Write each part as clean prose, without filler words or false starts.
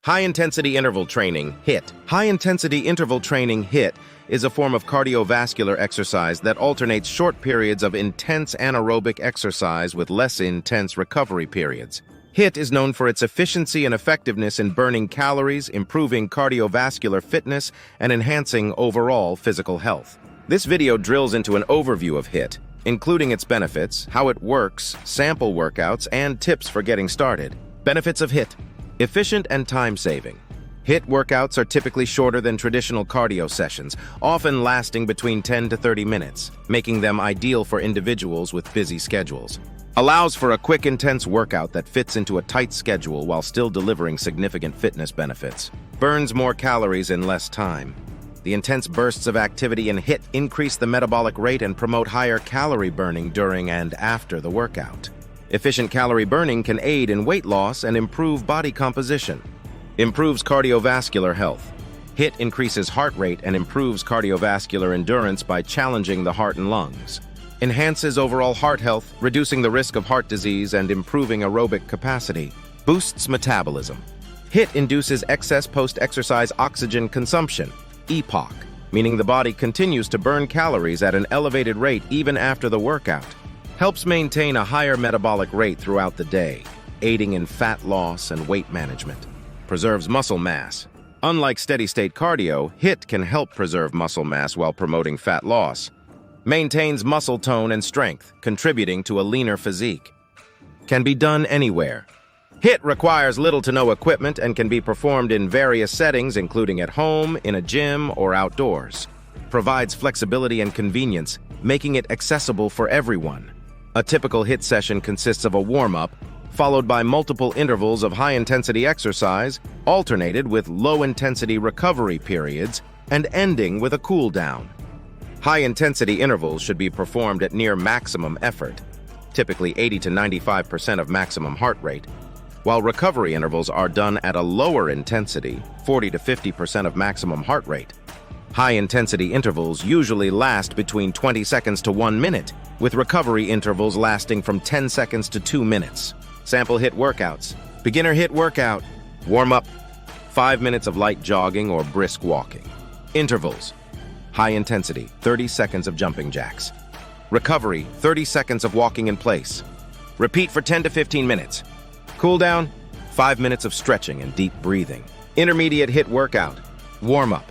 High-intensity interval training, HIIT. High-intensity interval training, HIIT, is a form of cardiovascular exercise that alternates short periods of intense anaerobic exercise with less intense recovery periods. HIIT is known for its efficiency and effectiveness in burning calories, improving cardiovascular fitness, and enhancing overall physical health. This video drills into an overview of HIIT, including its benefits, how it works, sample workouts, and tips for getting started. Benefits of HIIT. Efficient and time-saving. HIIT workouts are typically shorter than traditional cardio sessions, often lasting between 10 to 30 minutes, making them ideal for individuals with busy schedules. Allows for a quick, intense workout that fits into a tight schedule while still delivering significant fitness benefits. Burns more calories in less time. The intense bursts of activity in HIIT increase the metabolic rate and promote higher calorie burning during and after the workout. Efficient calorie burning can aid in weight loss and improve body composition. Improves cardiovascular health. HIIT increases heart rate and improves cardiovascular endurance by challenging the heart and lungs. Enhances overall heart health, reducing the risk of heart disease and improving aerobic capacity. Boosts metabolism. HIIT induces excess post-exercise oxygen consumption, EPOC, meaning the body continues to burn calories at an elevated rate even after the workout. Helps maintain a higher metabolic rate throughout the day, aiding in fat loss and weight management. Preserves muscle mass. Unlike steady-state cardio, HIIT can help preserve muscle mass while promoting fat loss. Maintains muscle tone and strength, contributing to a leaner physique. Can be done anywhere. HIIT requires little to no equipment and can be performed in various settings, including at home, in a gym, or outdoors. Provides flexibility and convenience, making it accessible for everyone. A typical HIIT session consists of a warm-up, followed by multiple intervals of high-intensity exercise, alternated with low-intensity recovery periods, and ending with a cool-down. High-intensity intervals should be performed at near maximum effort, typically 80 to 95% of maximum heart rate, while recovery intervals are done at a lower intensity, 40 to 50% of maximum heart rate. High-intensity intervals usually last between 20 seconds to 1 minute, with recovery intervals lasting from 10 seconds to 2 minutes. Sample HIIT workouts. Beginner HIIT workout. Warm-up. 5 minutes of light jogging or brisk walking. Intervals. High intensity, 30 seconds of jumping jacks. Recovery, 30 seconds of walking in place. Repeat for 10 to 15 minutes. Cool down, 5 minutes of stretching and deep breathing. Intermediate HIIT workout. Warm-up.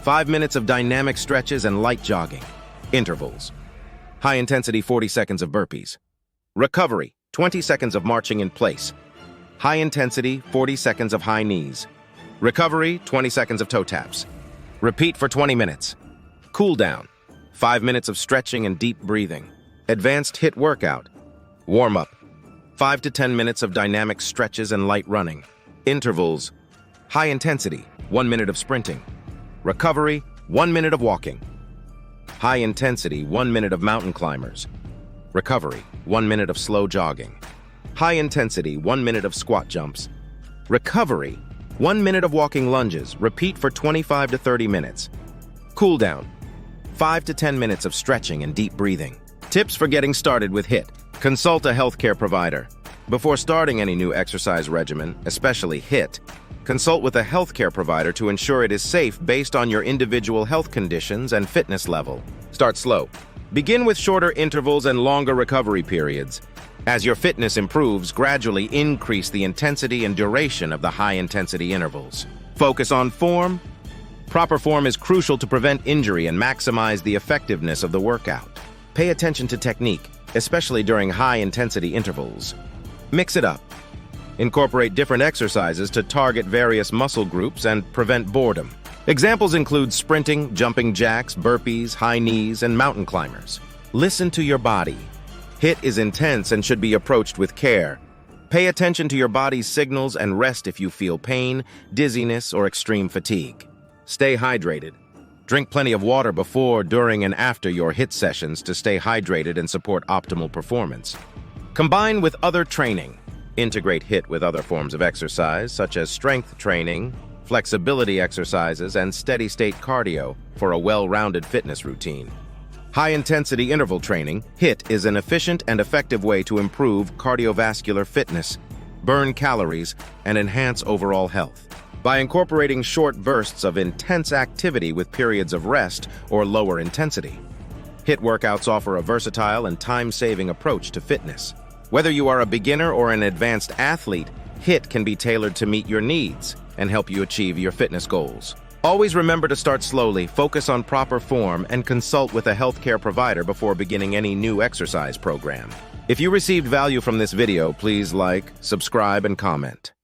5 minutes of dynamic stretches and light jogging. Intervals. High intensity, 40 seconds of burpees. Recovery, 20 seconds of marching in place. High intensity, 40 seconds of high knees. Recovery, 20 seconds of toe taps. Repeat for 20 minutes. Cool down, 5 minutes of stretching and deep breathing. Advanced HIIT workout. Warm-up, 5 to 10 minutes of dynamic stretches and light running. Intervals. High intensity, 1 minute of sprinting. Recovery, 1 minute of walking. High intensity, 1 minute of mountain climbers. Recovery, 1 minute of slow jogging. High intensity, 1 minute of squat jumps. Recovery, 1 minute of walking lunges. Repeat for 25 to 30 minutes. Cool down, 5 to 10 minutes of stretching and deep breathing. Tips for getting started with HIIT. Consult a healthcare provider. Before starting any new exercise regimen, especially HIIT, consult with a healthcare provider to ensure it is safe based on your individual health conditions and fitness level. Start slow. Begin with shorter intervals and longer recovery periods. As your fitness improves, gradually increase the intensity and duration of the high-intensity intervals. Focus on form. Proper form is crucial to prevent injury and maximize the effectiveness of the workout. Pay attention to technique, especially during high-intensity intervals. Mix it up. Incorporate different exercises to target various muscle groups and prevent boredom. Examples include sprinting, jumping jacks, burpees, high knees, and mountain climbers. Listen to your body. HIIT is intense and should be approached with care. Pay attention to your body's signals and rest if you feel pain, dizziness, or extreme fatigue. Stay hydrated. Drink plenty of water before, during, and after your HIIT sessions to stay hydrated and support optimal performance. Combine with other training. Integrate HIIT with other forms of exercise, such as strength training, flexibility exercises, and steady-state cardio for a well-rounded fitness routine. High-intensity interval training, HIIT, is an efficient and effective way to improve cardiovascular fitness, burn calories, and enhance overall health. by incorporating short bursts of intense activity with periods of rest or lower intensity. HIIT workouts offer a versatile and time-saving approach to fitness. Whether you are a beginner or an advanced athlete, HIIT can be tailored to meet your needs and help you achieve your fitness goals. Always remember to start slowly, focus on proper form, and consult with a healthcare provider before beginning any new exercise program. If you received value from this video, please like, subscribe, and comment.